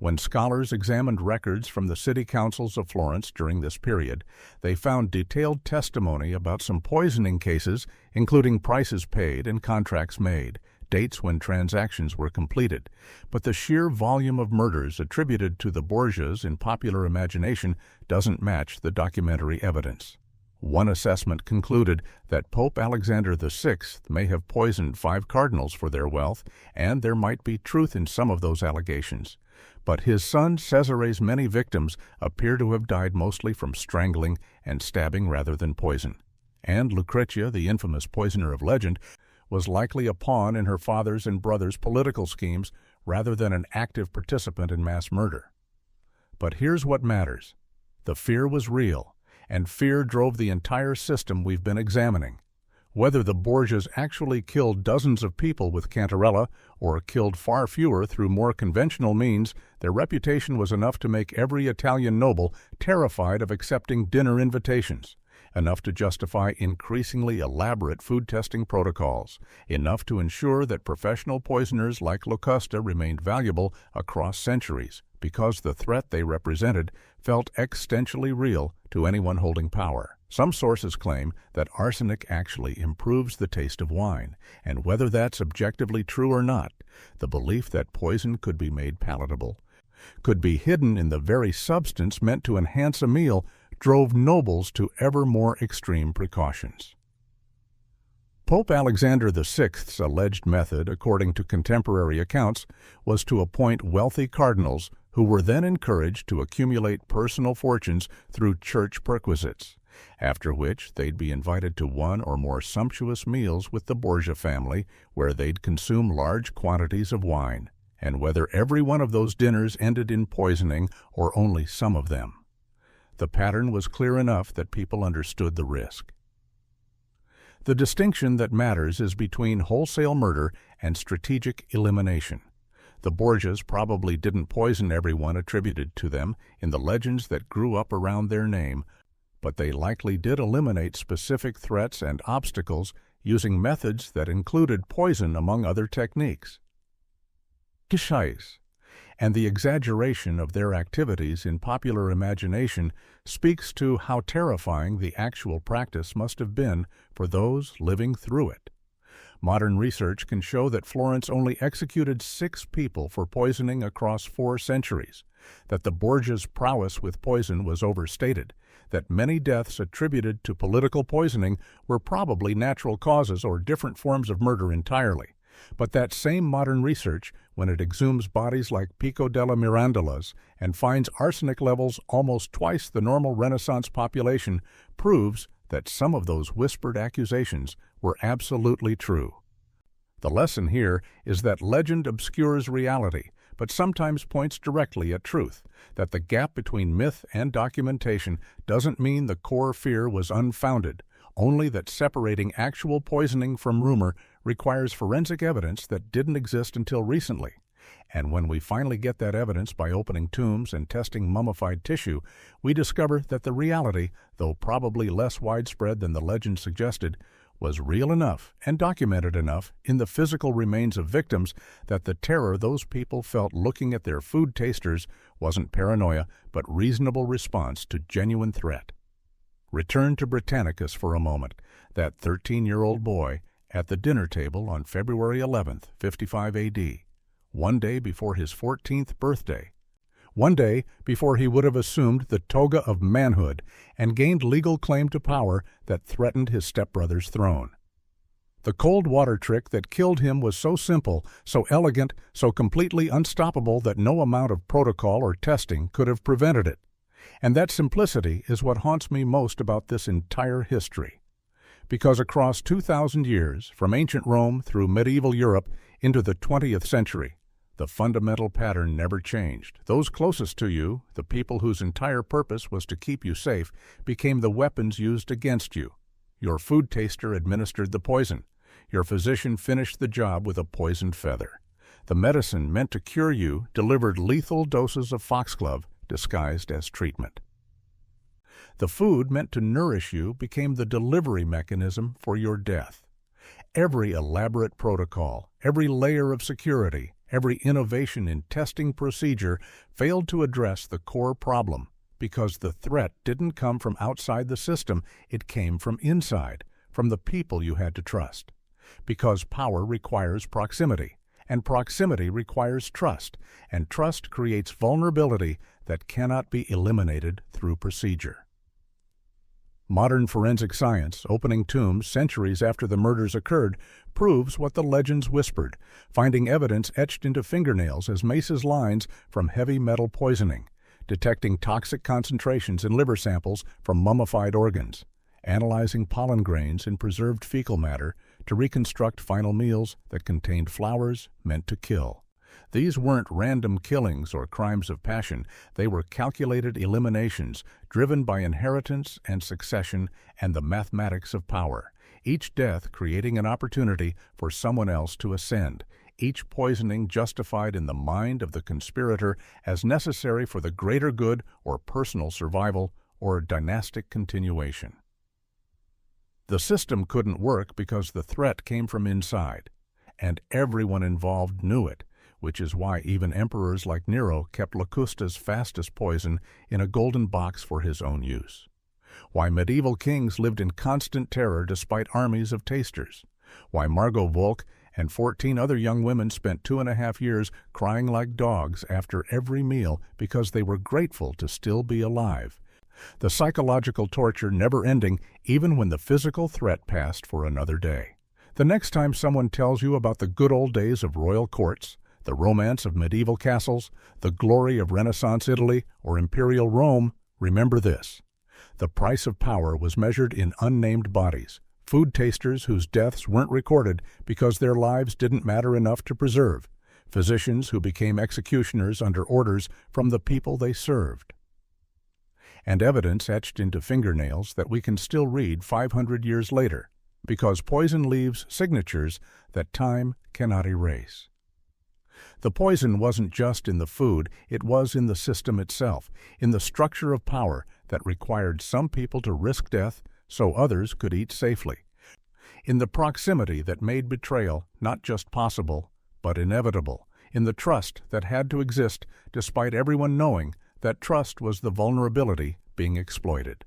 When scholars examined records from the city councils of Florence during this period, they found detailed testimony about some poisoning cases, including prices paid and contracts made, dates when transactions were completed. But the sheer volume of murders attributed to the Borgias in popular imagination doesn't match the documentary evidence. One assessment concluded that Pope Alexander VI may have poisoned 5 cardinals for their wealth, and there might be truth in some of those allegations. But his son Cesare's many victims appear to have died mostly from strangling and stabbing rather than poison. And Lucrezia, the infamous poisoner of legend, was likely a pawn in her father's and brother's political schemes rather than an active participant in mass murder. But here's what matters. The fear was real, and fear drove the entire system we've been examining. Whether the Borgias actually killed dozens of people with cantarella or killed far fewer through more conventional means, their reputation was enough to make every Italian noble terrified of accepting dinner invitations, enough to justify increasingly elaborate food testing protocols, enough to ensure that professional poisoners like Locusta remained valuable across centuries, because the threat they represented felt existentially real to anyone holding power. Some sources claim that arsenic actually improves the taste of wine, and whether that's objectively true or not, the belief that poison could be made palatable, could be hidden in the very substance meant to enhance a meal, drove nobles to ever more extreme precautions. Pope Alexander VI's alleged method, according to contemporary accounts, was to appoint wealthy cardinals who were then encouraged to accumulate personal fortunes through church perquisites, after which they'd be invited to one or more sumptuous meals with the Borgia family where they'd consume large quantities of wine, and whether every one of those dinners ended in poisoning or only some of them. The pattern was clear enough that people understood the risk. The distinction that matters is between wholesale murder and strategic elimination. The Borgias probably didn't poison everyone attributed to them in the legends that grew up around their name, but they likely did eliminate specific threats and obstacles using methods that included poison among other techniques. Gescheiß, and the exaggeration of their activities in popular imagination speaks to how terrifying the actual practice must have been for those living through it. Modern research can show that Florence only executed 6 people for poisoning across 4 centuries, that the Borgias' prowess with poison was overstated, that many deaths attributed to political poisoning were probably natural causes or different forms of murder entirely. But that same modern research, when it exhumes bodies like Pico della Mirandolas and finds arsenic levels almost twice the normal Renaissance population, proves that some of those whispered accusations were absolutely true. The lesson here is that legend obscures reality, but sometimes points directly at truth, that the gap between myth and documentation doesn't mean the core fear was unfounded, only that separating actual poisoning from rumor requires forensic evidence that didn't exist until recently. And when we finally get that evidence by opening tombs and testing mummified tissue, we discover that the reality, though probably less widespread than the legend suggested, was real enough and documented enough in the physical remains of victims that the terror those people felt looking at their food tasters wasn't paranoia, but reasonable response to genuine threat. Return to Britannicus for a moment, that 13-year-old boy at the dinner table on February 11, 55 AD, one day before his 14th birthday, one day before he would have assumed the toga of manhood and gained legal claim to power that threatened his stepbrother's throne. The cold water trick that killed him was so simple, so elegant, so completely unstoppable that no amount of protocol or testing could have prevented it. And that simplicity is what haunts me most about this entire history. Because across 2,000 years, from ancient Rome through medieval Europe into the 20th century, the fundamental pattern never changed. Those closest to you, the people whose entire purpose was to keep you safe, became the weapons used against you. Your food taster administered the poison. Your physician finished the job with a poisoned feather. The medicine meant to cure you delivered lethal doses of foxglove disguised as treatment. The food meant to nourish you became the delivery mechanism for your death. Every elaborate protocol, every layer of security, every innovation in testing procedure failed to address the core problem because the threat didn't come from outside the system, it came from inside, from the people you had to trust. Because power requires proximity, and proximity requires trust, and trust creates vulnerability that cannot be eliminated through procedure. Modern forensic science, opening tombs centuries after the murders occurred, proves what the legends whispered, finding evidence etched into fingernails as mace's lines from heavy metal poisoning, detecting toxic concentrations in liver samples from mummified organs, analyzing pollen grains in preserved fecal matter to reconstruct final meals that contained flowers meant to kill. These weren't random killings or crimes of passion. They were calculated eliminations driven by inheritance and succession and the mathematics of power, each death creating an opportunity for someone else to ascend, each poisoning justified in the mind of the conspirator as necessary for the greater good or personal survival or dynastic continuation. The system couldn't work because the threat came from inside, and everyone involved knew it, which is why even emperors like Nero kept Locusta's fastest poison in a golden box for his own use. Why medieval kings lived in constant terror despite armies of tasters. Why Margot Volk and 14 other young women spent 2.5 years crying like dogs after every meal because they were grateful to still be alive. The psychological torture never ending even when the physical threat passed for another day. The next time someone tells you about the good old days of royal courts, the romance of medieval castles, the glory of Renaissance Italy, or imperial Rome, remember this. The price of power was measured in unnamed bodies, food tasters whose deaths weren't recorded because their lives didn't matter enough to preserve, physicians who became executioners under orders from the people they served, and evidence etched into fingernails that we can still read 500 years later, because poison leaves signatures that time cannot erase. The poison wasn't just in the food, it was in the system itself, in the structure of power that required some people to risk death so others could eat safely, in the proximity that made betrayal not just possible, but inevitable, in the trust that had to exist despite everyone knowing that trust was the vulnerability being exploited.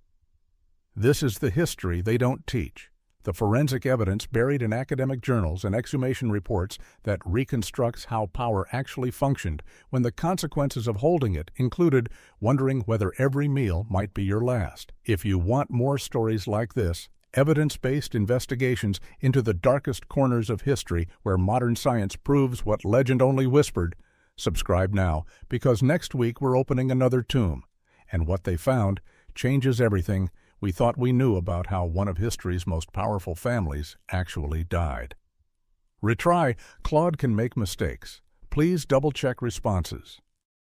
This is the history they don't teach, the forensic evidence buried in academic journals and exhumation reports that reconstructs how power actually functioned when the consequences of holding it included wondering whether every meal might be your last. If you want more stories like this, evidence-based investigations into the darkest corners of history where modern science proves what legend only whispered, subscribe now, because next week we're opening another tomb, and what they found changes everything we thought we knew about how one of history's most powerful families actually died. Retry, Claude can make mistakes. Please double-check responses.